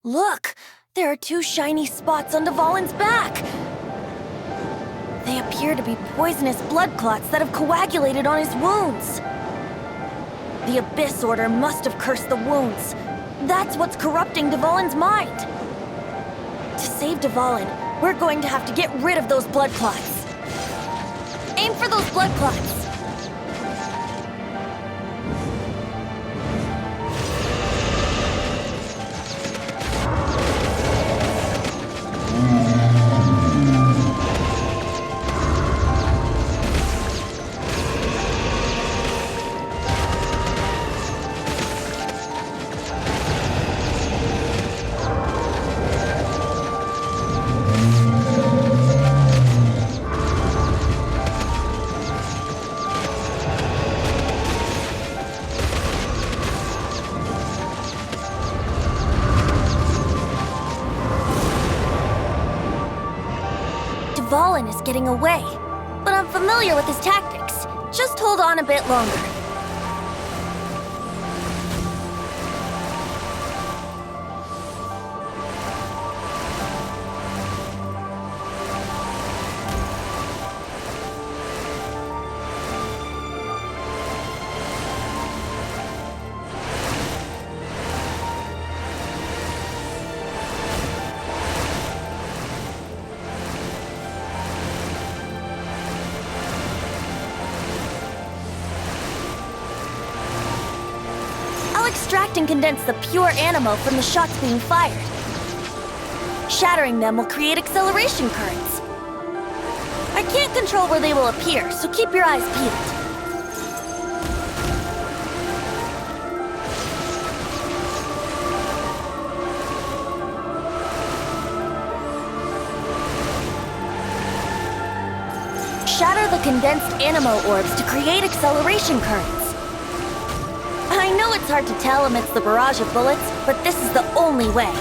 Look! There are two shiny spots on Dvalin's back! They appear to be poisonous blood clots that have coagulated on his wounds. The Abyss Order must have cursed the wounds. That's what's corrupting Dvalin's mind. To save Dvalin, we're going to have to get rid of those blood clots. Aim for those blood clots! Dvalin is getting away, but I'm familiar with his tactics. Just hold on a bit longer. Extract and condense the pure animo from the shots being fired. Shattering them will create acceleration currents. I can't control where they will appear, so keep your eyes peeled. Shatter the condensed animo orbs to create acceleration currents. I know it's hard to tell amidst the barrage of bullets, but this is the only way.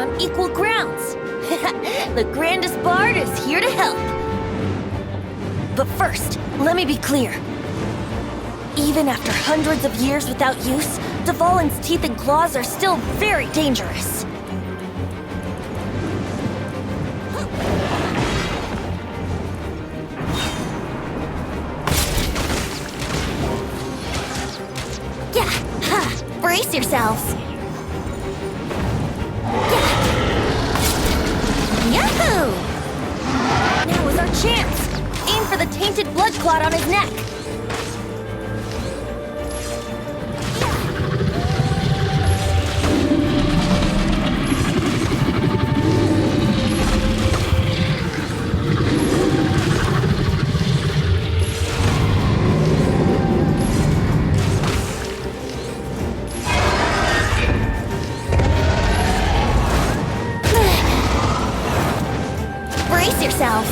on equal grounds. The grandest bard is here to help. But first, let me be clear. Even after hundreds of years without use, Dvalin's teeth and claws are still very dangerous. Yeah, ha! Brace yourselves. Yeah. Yahoo! Now is our chance. Aim for the tainted blood clot on his neck. Brace yourselves.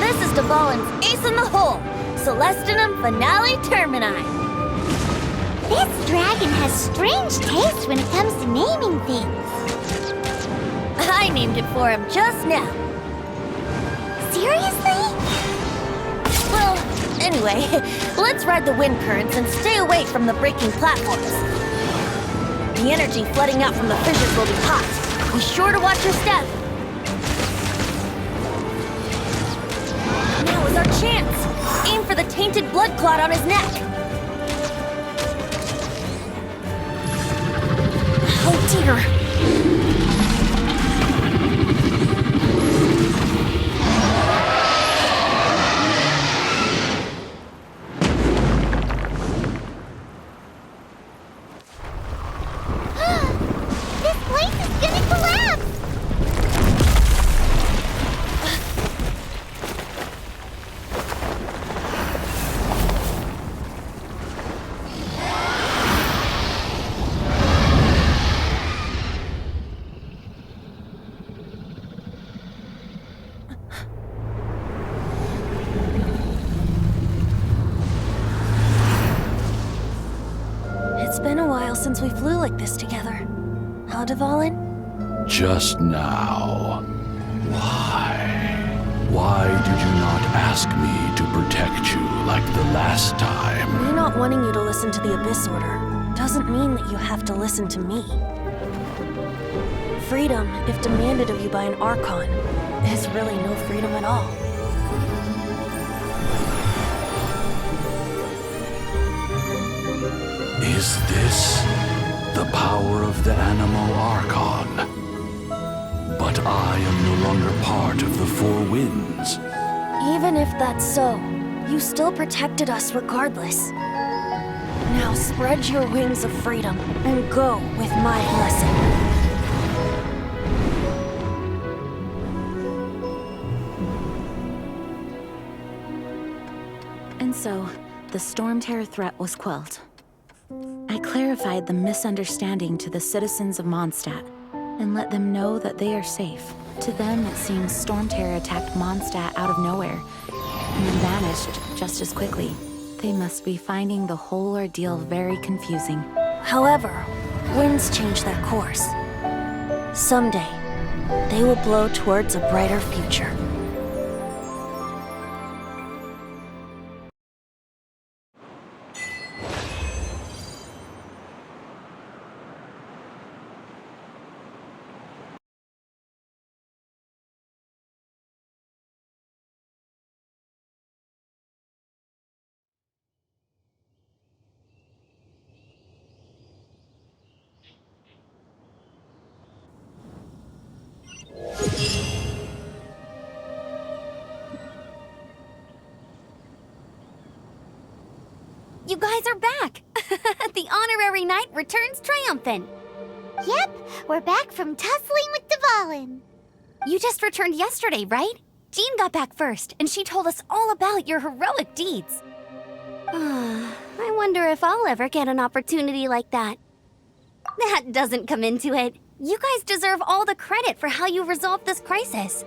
This is Dvalin's ace in the hole, Celestinum Finale Termini. This dragon has strange taste when it comes to naming things. I named it for him just now. Seriously? Well, anyway, let's ride the wind currents and stay away from the breaking platforms. The energy flooding out from the fissures will be hot. Be sure to watch your step. Now is our chance. Aim for the tainted blood clot on his neck. Oh dear. This place is gonna collapse! It's been a while since we flew like this together. Huh, Dvalin? Just now. Why? Why did you not ask me to protect you like the last time? Me not wanting you to listen to the Abyss Order doesn't mean that you have to listen to me. Freedom, if demanded of you by an Archon, is really no freedom at all. Is this the power of the Animal Archon? But I am no longer part of the Four Winds. Even if that's so, you still protected us regardless. Now spread your wings of freedom and go with my blessing. And so, the Storm Terror threat was quelled. I clarified the misunderstanding to the citizens of Mondstadt and let them know that they are safe. To them, it seems Storm Terror attacked Mondstadt out of nowhere and then vanished just as quickly. They must be finding the whole ordeal very confusing. However, winds change their course. Someday, they will blow towards a brighter future. You guys are back! The honorary knight returns triumphant. Yep, we're back from tussling with Dvalin. You just returned yesterday, right? Jean got back first, and she told us all about your heroic deeds. I wonder if I'll ever get an opportunity like that. That doesn't come into it. You guys deserve all the credit for how you resolved this crisis.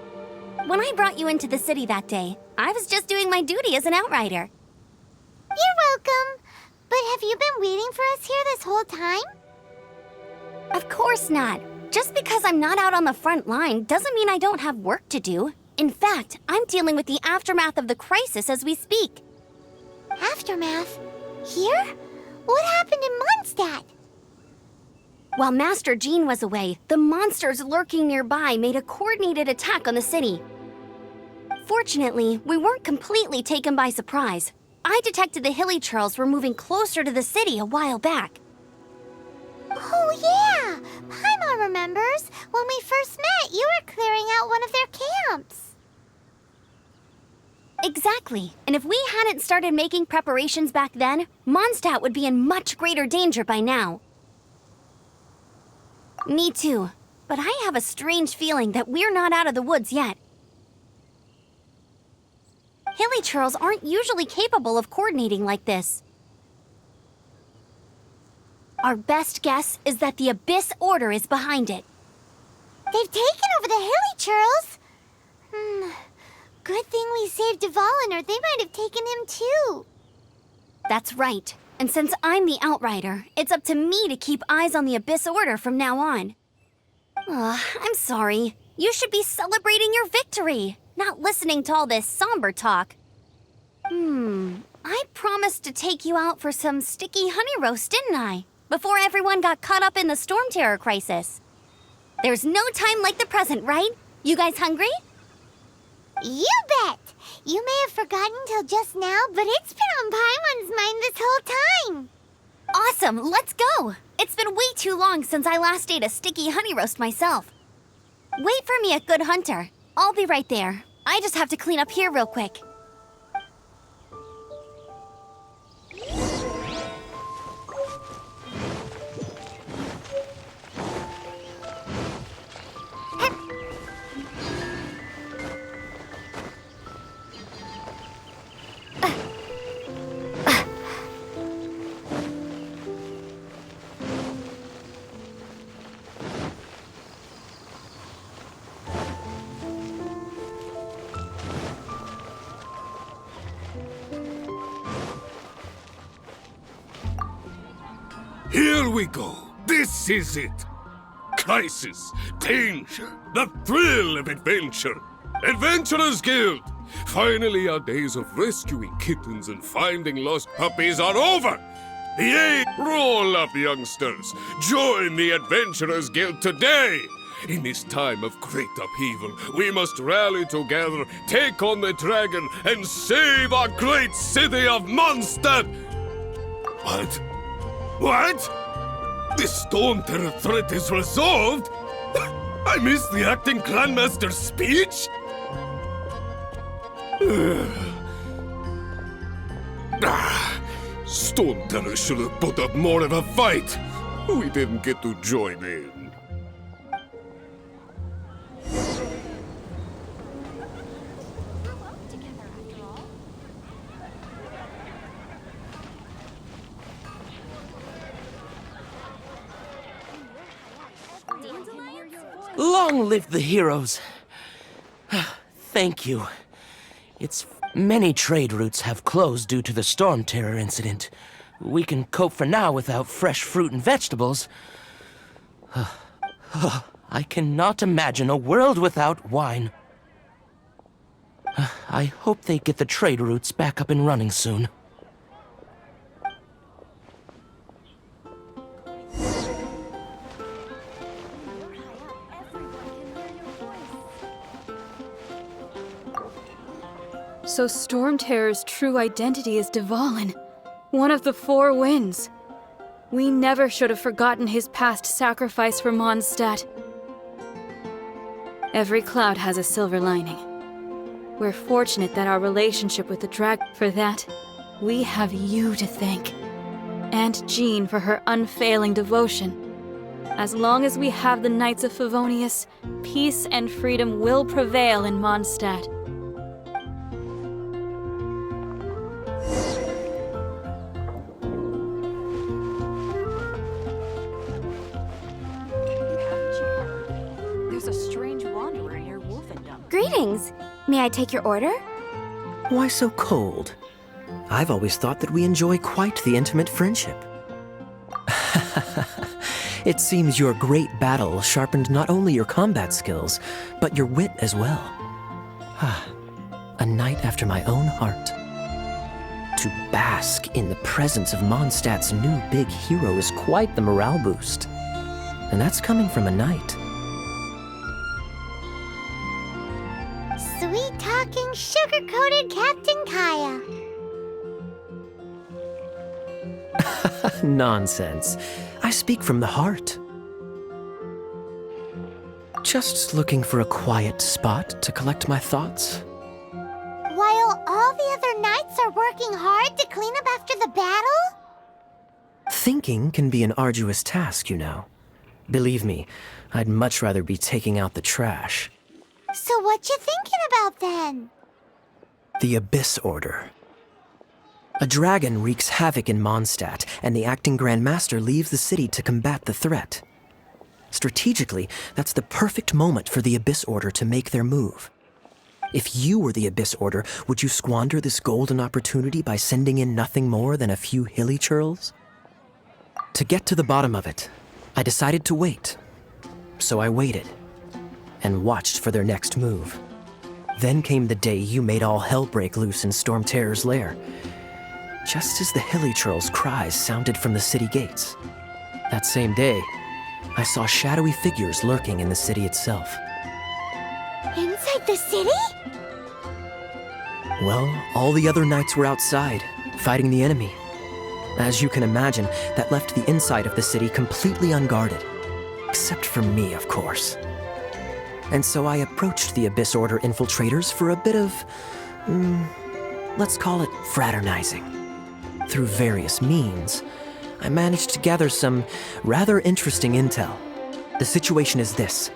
When I brought you into the city that day, I was just doing my duty as an outrider. You're welcome. But have you been waiting for us here this whole time? Of course not. Just because I'm not out on the front line doesn't mean I don't have work to do. In fact, I'm dealing with the aftermath of the crisis as we speak. Aftermath? Here? What happened in Mondstadt? While Master Jean was away, the monsters lurking nearby made a coordinated attack on the city. Fortunately, we weren't completely taken by surprise. I detected the Hilly Churls were moving closer to the city a while back. Oh yeah! Paimon remembers. When we first met, you were clearing out one of their camps. Exactly. And if we hadn't started making preparations back then, Mondstadt would be in much greater danger by now. Me too. But I have a strange feeling that we're not out of the woods yet. Hilly Churls aren't usually capable of coordinating like this. Our best guess is that the Abyss Order is behind it. They've taken over the Hilly Churls. Good thing we saved Dvalin, or they might have taken him too. That's right. And since I'm the Outrider, it's up to me to keep eyes on the Abyss Order from now on. I'm sorry. You should be celebrating your victory, not listening to all this somber talk. I promised to take you out for some sticky honey roast, didn't I? Before everyone got caught up in the Storm Terror crisis. There's no time like the present, right? You guys hungry? You bet! You may have forgotten till just now, but it's been on Paimon's mind this whole time. Awesome, let's go! It's been way too long since I last ate a sticky honey roast myself. Wait for me at Good Hunter. I'll be right there. I just have to clean up here real quick. Here we go. This is it. Crisis, danger, the thrill of adventure. Adventurers Guild. Finally, our days of rescuing kittens and finding lost puppies are over. Yay! Roll up, youngsters. Join the Adventurers Guild today. In this time of great upheaval, we must rally together, take on the dragon, and save our great city of Mondstadt. What? What? The Storm Terror threat is resolved? I missed the acting clanmaster's speech? Storm Terror should have put up more of a fight. We didn't get to join in. Long live the heroes. Thank you. Many trade routes have closed due to the Storm Terror incident. We can cope for now without fresh fruit and vegetables. I cannot imagine a world without wine. I hope they get the trade routes back up and running soon. So Storm Terror's true identity is Dvalin, one of the Four Winds. We never should have forgotten his past sacrifice for Mondstadt. Every cloud has a silver lining. We're fortunate that our relationship with the dragon. For that, we have you to thank. And Jean for her unfailing devotion. As long as we have the Knights of Favonius, peace and freedom will prevail in Mondstadt. There's a strange wanderer near Wolfendom. Greetings. May I take your order? Why so cold? I've always thought that we enjoy quite the intimate friendship. It seems your great battle sharpened not only your combat skills, but your wit as well. A knight after my own heart. To bask in the presence of Mondstadt's new big hero is quite the morale boost. And that's coming from a knight. Sweet-talking, sugar-coated Captain Kaya. Nonsense. I speak from the heart. Just looking for a quiet spot to collect my thoughts. While all the other knights are working hard to clean up after the battle? Thinking can be an arduous task, you know. Believe me, I'd much rather be taking out the trash. So what you thinking about then? The Abyss Order. A dragon wreaks havoc in Mondstadt, and the acting Grand Master leaves the city to combat the threat. Strategically, that's the perfect moment for the Abyss Order to make their move. If you were the Abyss Order, would you squander this golden opportunity by sending in nothing more than a few hilly churls? To get to the bottom of it, I decided to wait. So I waited, and watched for their next move. Then came the day you made all hell break loose in Storm Terror's lair. Just as the hilly churls' cries sounded from the city gates. That same day, I saw shadowy figures lurking in the city itself. Inside the city? Well, all the other knights were outside, fighting the enemy. As you can imagine, that left the inside of the city completely unguarded. Except for me, of course. And so I approached the Abyss Order infiltrators for a bit of, let's call it fraternizing. Through various means, I managed to gather some rather interesting intel. The situation is this.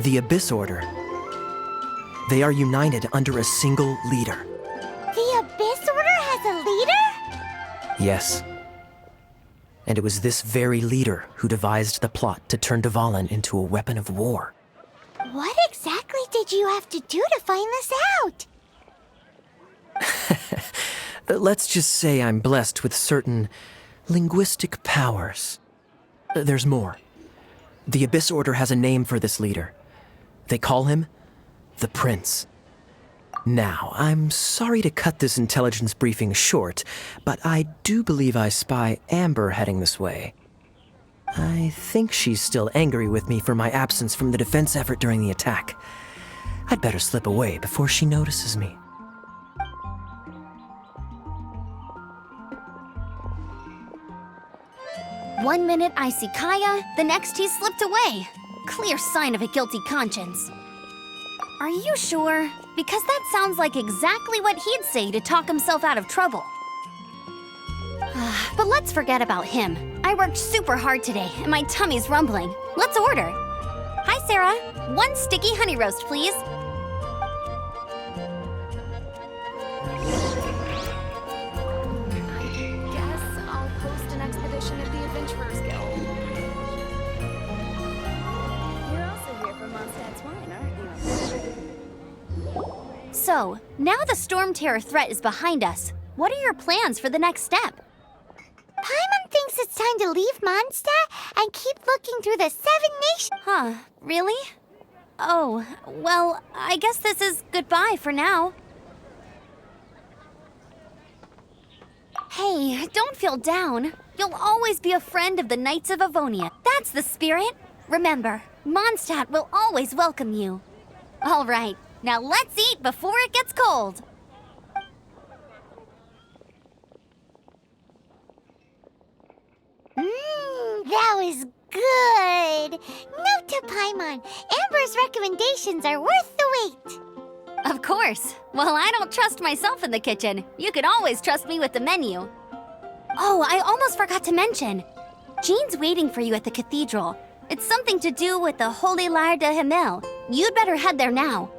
The Abyss Order. They are united under a single leader. The Abyss Order has a leader? Yes. And it was this very leader who devised the plot to turn Dvalin into a weapon of war. What exactly did you have to do to find this out? Let's just say I'm blessed with certain linguistic powers. There's more. The Abyss Order has a name for this leader. They call him the Prince. Now, I'm sorry to cut this intelligence briefing short, but I do believe I spy Amber heading this way. I think she's still angry with me for my absence from the defense effort during the attack. I'd better slip away before she notices me. One minute I see Kaya, the next he slipped away. Clear sign of a guilty conscience. Are you sure? Because that sounds like exactly what he'd say to talk himself out of trouble. But let's forget about him. I worked super hard today, and my tummy's rumbling. Let's order. Hi, Sarah. 1 sticky honey roast, please. So, now the Storm Terror threat is behind us. What are your plans for the next step? Paimon thinks it's time to leave Mondstadt and keep looking through the 7 nations. Huh, really? Oh, well, I guess this is goodbye for now. Hey, don't feel down. You'll always be a friend of the Knights of Avonia. That's the spirit. Remember, Mondstadt will always welcome you. All right, now let's eat before it gets cold. That was good. Note to Paimon, Amber's recommendations are worth the wait. Of course. Well, I don't trust myself in the kitchen. You can always trust me with the menu. Oh, I almost forgot to mention. Jean's waiting for you at the cathedral. It's something to do with the Holy Lyre de Himmel. You'd better head there now.